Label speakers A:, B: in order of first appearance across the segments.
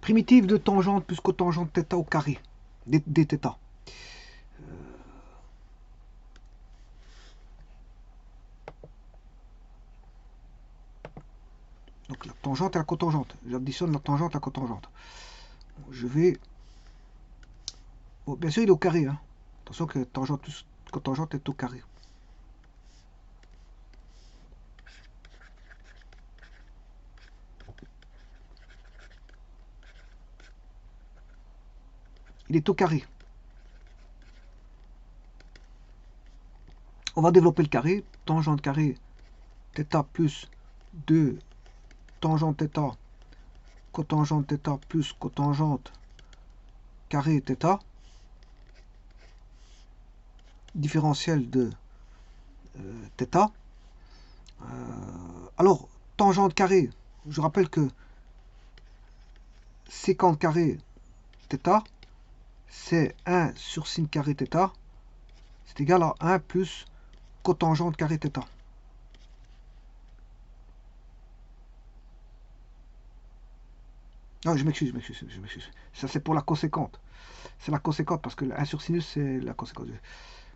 A: Primitive de tangente plus cotangente θ au carré, dθ. Donc la tangente et la cotangente. J'additionne la tangente à la cotangente. Bon, je vais... Bon, bien sûr, il est au carré. Hein. Attention que tangente plus cotangente est au carré. Il est au carré. On va développer le carré. Tangente carré θ plus 2 tangente θ cotangente θ plus cotangente carré θ. Différentiel de θ. Alors, tangente carré, je rappelle que sécante carré θ, c'est 1 sur sin carré θ, c'est égal à 1 plus cotangente carré θ. Non, je m'excuse. Ça, c'est pour la conséquente. C'est la conséquente, parce que 1 sur sinus, c'est la conséquente.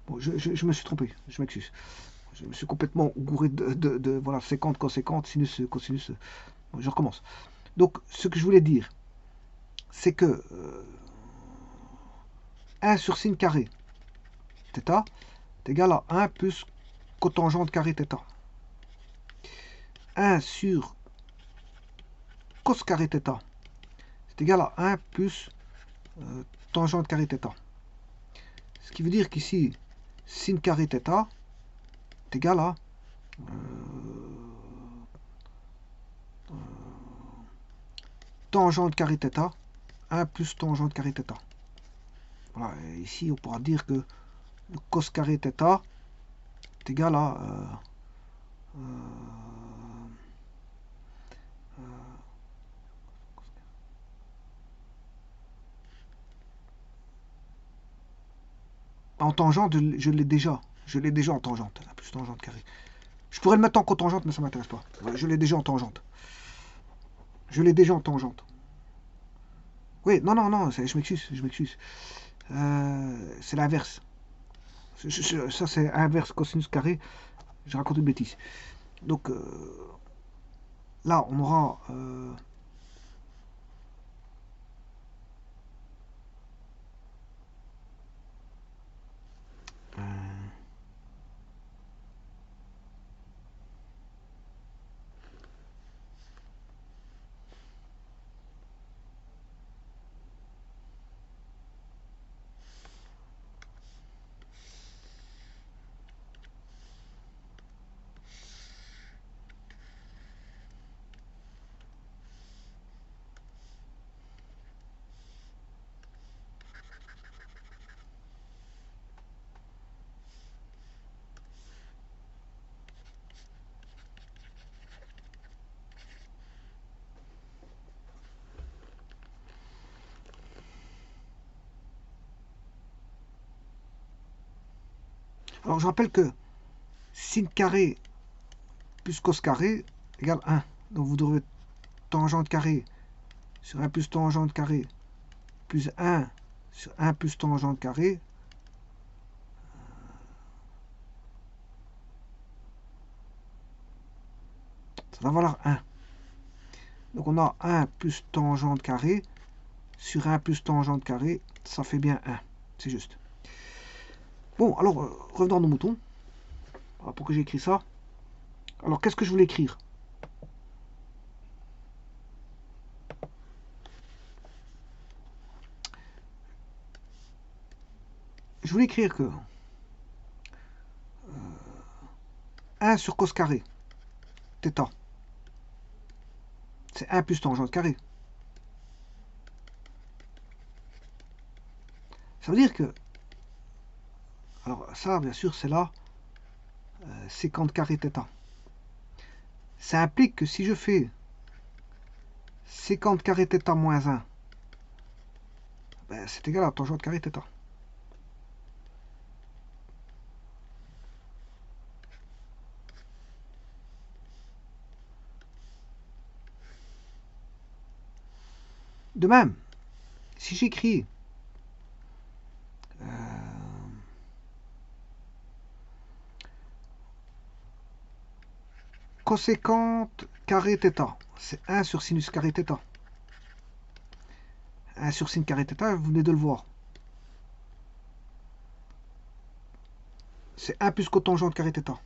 A: Bon, je me suis trompé, je m'excuse. Je me suis complètement gouré voilà, séquente, conséquente, sinus, cosinus. Bon, je recommence. Donc, ce que je voulais dire, c'est que 1 sur sin carré θ est égal à 1 plus cotangente carré θ. 1 sur cos carré θ c'est égal à 1 plus tangente carré θ. Ce qui veut dire qu'ici, sin carré θ est égal à tangente carré θ, 1 plus tangente carré θ. Voilà, et ici on pourra dire que le cos carré θ est égal à en tangente, je l'ai déjà. Je l'ai déjà en tangente, 1 plus tangente carré. Je pourrais le mettre en cotangente, mais ça ne m'intéresse pas. Je l'ai déjà en tangente. Je l'ai déjà en tangente. Oui, non, je m'excuse. C'est l'inverse. Ça, c'est inverse cosinus carré. Je raconte une bêtise. Donc, là, on aura... alors, je rappelle que sin carré plus cos carré égale 1. Donc, vous devrez tangente carré sur 1 plus tangente carré plus 1 sur 1 plus tangente carré. Ça va valoir 1. Donc, on a 1 plus tangente carré sur 1 plus tangente carré. Ça fait bien 1. C'est juste. Bon, alors, revenons à nos moutons. Alors, pourquoi j'ai écrit ça? Alors, qu'est-ce que je voulais écrire? Je voulais écrire que 1 sur cos carré θ, c'est 1 plus tangente carré. Ça veut dire que, alors ça, bien sûr, c'est là sécante carré θ. Ça implique que si je fais sécante carré θ moins 1, ben, c'est égal à tangente carré θ. De même, si j'écris coséquente carré θ, c'est 1 sur sinus carré θ. 1 sur sin carré θ, vous venez de le voir. C'est 1 plus cotangente carré θ.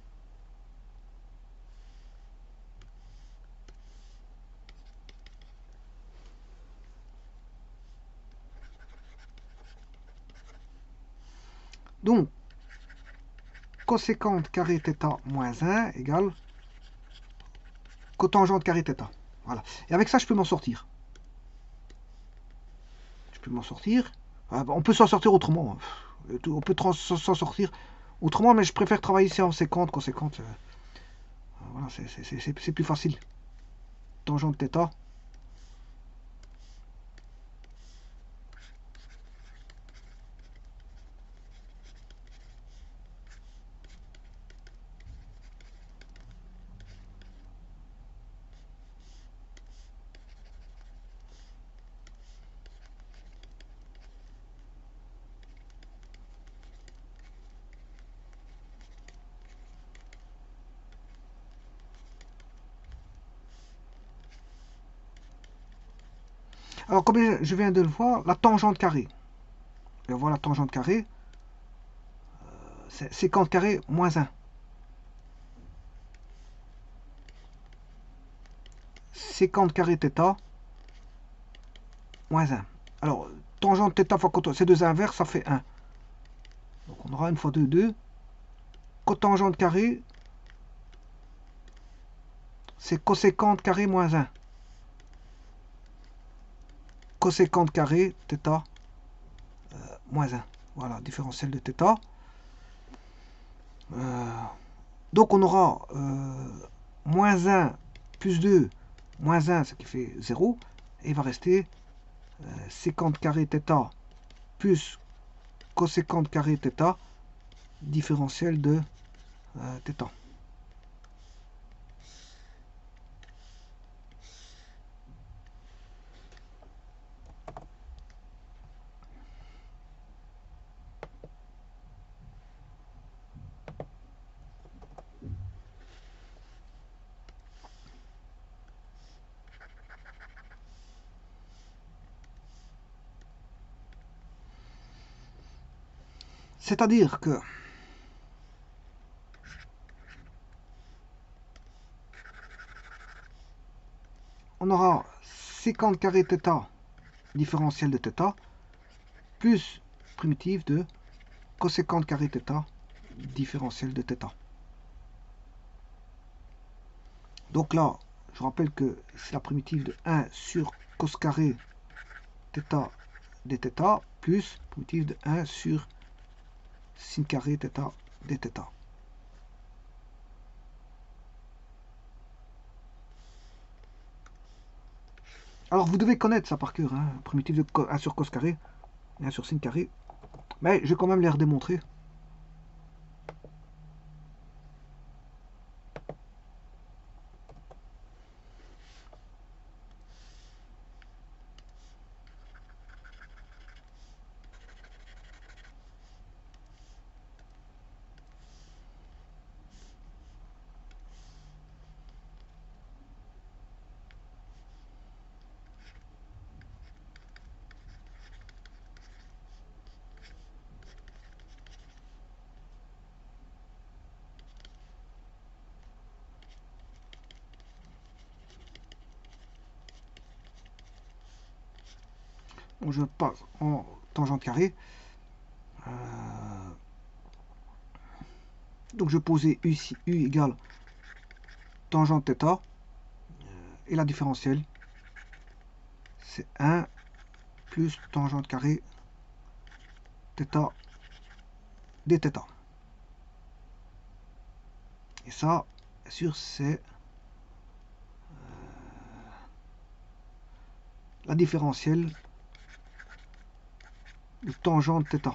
A: Donc, coséquente carré θ moins 1 égale cotangente carré θ. Voilà. Et avec ça, je peux m'en sortir. Je peux m'en sortir. On peut s'en sortir autrement. On peut s'en sortir autrement, mais je préfère travailler ici en séquente, coséquente. Voilà, c'est plus facile. Tangente θ. Alors, comme je viens de le voir, la tangente carrée. Et on voit la tangente carrée. C'est séquente carré moins 1. Séquente carré θ moins 1. Alors, tangente θ fois cotangente, ces deux inverses, ça fait 1. Donc on aura 1 fois 2, 2. Cotangente carré, c'est coséquente carré moins 1. Coséquente carré θ moins 1. Voilà, différentiel de θ. Donc on aura moins 1 plus 2 moins 1, ce qui fait 0. Et il va rester séquente carré θ plus coséquente carré θ, différentiel de θ. C'est-à-dire que on aura séquente carré θ différentiel de θ plus primitive de coséquente carré θ différentiel de θ. Donc là, je rappelle que c'est la primitive de 1 sur cos carré θ dθ plus primitive de 1 sur sin carré θ dθ. Alors vous devez connaître ça par cœur, hein, primitive de 1 sur cos carré et 1 sur sin carré. Mais je vais quand même les redémontrer. Donc je passe en tangente carrée. Donc je posais U ici, U égale tangente θ. Et la différentielle, c'est 1 plus tangente carré θ dθ. Et ça, bien sûr, c'est la différentielle de tangente θ.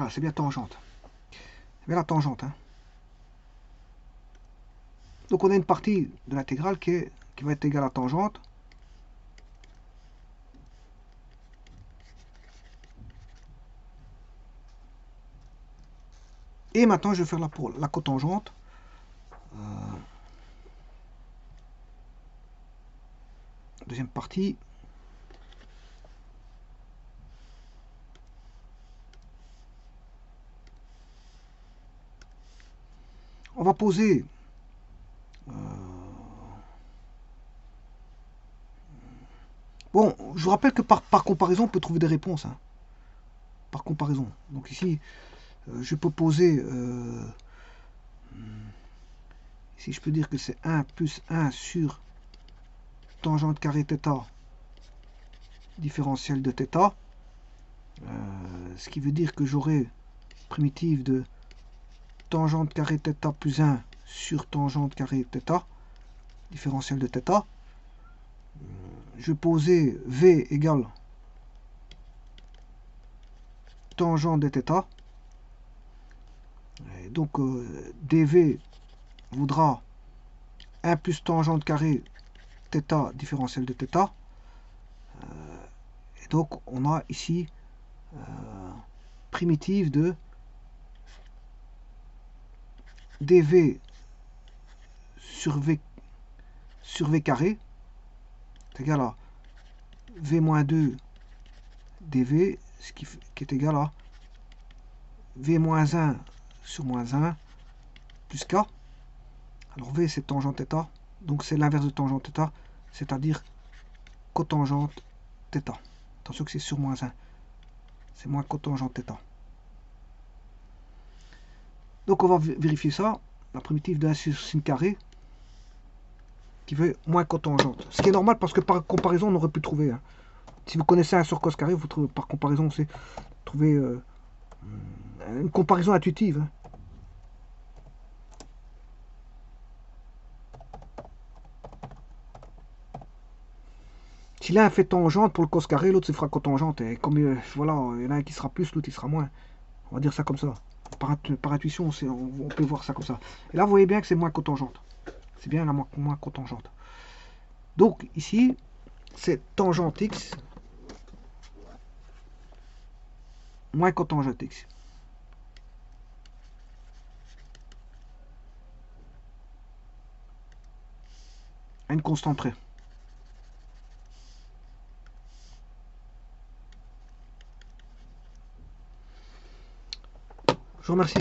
A: Ah, c'est bien tangente. C'est bien la tangente. Hein. Donc on a une partie de l'intégrale qui va être égale à tangente. Et maintenant, je vais faire pour la cotangente. Deuxième partie. On va poser bon, je vous rappelle que par comparaison, on peut trouver des réponses. Hein, par comparaison. Donc ici, je peux poser... ici, je peux dire que c'est 1 plus 1 sur tangente carré θ différentielle de θ. Ce qui veut dire que j'aurai primitive de tangente carré θ plus 1 sur tangente carré θ différentielle de θ. Je vais poser V égale tangente de θ. Et donc dV voudra 1 plus tangente carré θ différentielle de θ. Et donc on a ici primitive de dV sur V carré est égal à V moins 2 dV, ce qui est égal à V moins 1 sur moins 1 plus K. Alors V c'est tangente θ, donc c'est l'inverse de tangente θ, c'est-à-dire cotangente θ. Attention que c'est sur moins 1, c'est moins cotangente θ. Donc on va vérifier ça, la primitive de 1 sur sin carré, qui veut moins cotangente. Ce qui est normal parce que par comparaison on aurait pu trouver. Hein. Si vous connaissez 1 sur cos carré, vous trouvez par comparaison, c'est trouver une comparaison intuitive. Hein. Si l'un fait tangente pour le cos carré, l'autre se fera cotangente. Et comme voilà, il y en a un qui sera plus, l'autre il sera moins. On va dire ça comme ça. Par intuition, on peut voir ça comme ça. Et là, vous voyez bien que c'est moins cotangente. C'est bien la moins cotangente. Donc ici, c'est tangente x moins cotangente x. À une constante près. Je vous remercie.